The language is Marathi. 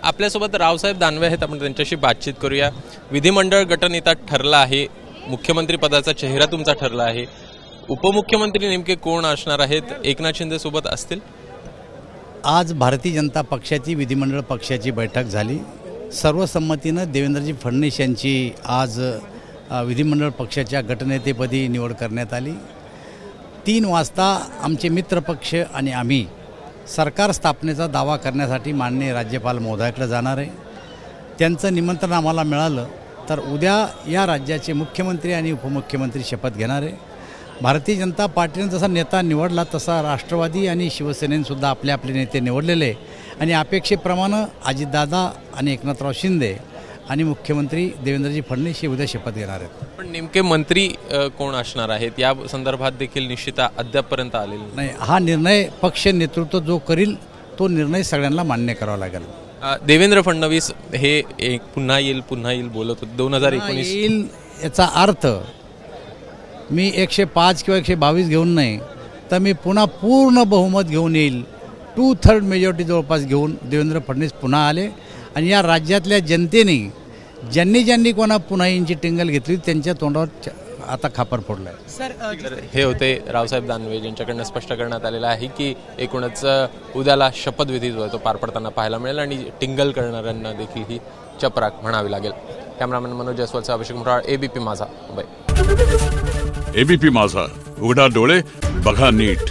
आपल्यासोबत रावसाहेब दानवे आहेत, आपण त्यांच्याशी बातचीत करूया। विधिमंडळ गटनेता ठरला आहे, मुख्यमंत्री पदाचा चेहरा तुमचा ठरला आहे, उपमुख्यमंत्री नेमके कोण असणार आहेत? एकनाथ शिंदे सोबत असतील? आज भारतीय जनता पक्षाची विधिमंडळ पक्षाची बैठक झाली। सर्वसंमतीनं देवेंद्रजी फडणवीस यांची आज विधिमंडळ पक्षाच्या गटनेतेपदी निवड करण्यात आली। 3 वाजता आमचे मित्रपक्ष आणि आम्ही सरकार स्थापनेचा दावा करण्यासाठी माननीय राज्यपाल महोदयाकडे जाणार आहे। त्यांचं निमंत्रण आम्हाला मिळालं तर उद्या या राज्याचे मुख्यमंत्री आणि उपमुख्यमंत्री शपथ घेणार आहे। भारतीय जनता पार्टीने जसा नेता निवडला तसा राष्ट्रवादी आणि शिवसेनेने आपले आपले नेते निवडलेले आणि अपेक्षेप्रमाणे अजितदादा आणि एकनाथराव शिंदे आणि मुख्यमंत्री देवेंद्रजी फडणवीस हे उद्या शपथ घेणार आहेत। पण नेमके मंत्री कोण असणार आहेत या संदर्भात देखील निश्चित अद्यापपर्यंत आलेला नाही। हा निर्णय पक्ष नेतृत्व जो करील तो निर्णय सगळ्यांना मान्य करावा लागेल। देवेंद्र फडणवीस हे पुन्हा येईल बोलत होते 2019 येईल याचा अर्थ मी 105 किंवा 122 घेऊन नाही तर मी पुन्हा पूर्ण बहुमत घेऊन येईल। 2/3 मेजॉरिटी जवळपास घेऊन देवेंद्र फडणवीस पुन्हा आले आणि या राज्यातल्या जनतेने ज्यांनी कोणा पुन्हा यांची टिंगल घेतली त्यांच्या तोंडावर आता खापर फोडला आहे। सर हे होते रावसाहेब दानवे, ज्यांच्याकडनं स्पष्ट करण्यात आलेलं आहे की एकूणच उद्याला शपथविधी जो आहे तो पार पडताना पाहायला मिळेल आणि टिंगल करणाऱ्यांना देखील ही चपराक म्हणावी लागेल। कॅमेरामॅन मनोज जयस्वालचा अभिषेक मुराळ, एबीपी माझा, मुंबई। एबीपी माझा, उघडा डोळे बघा नीट।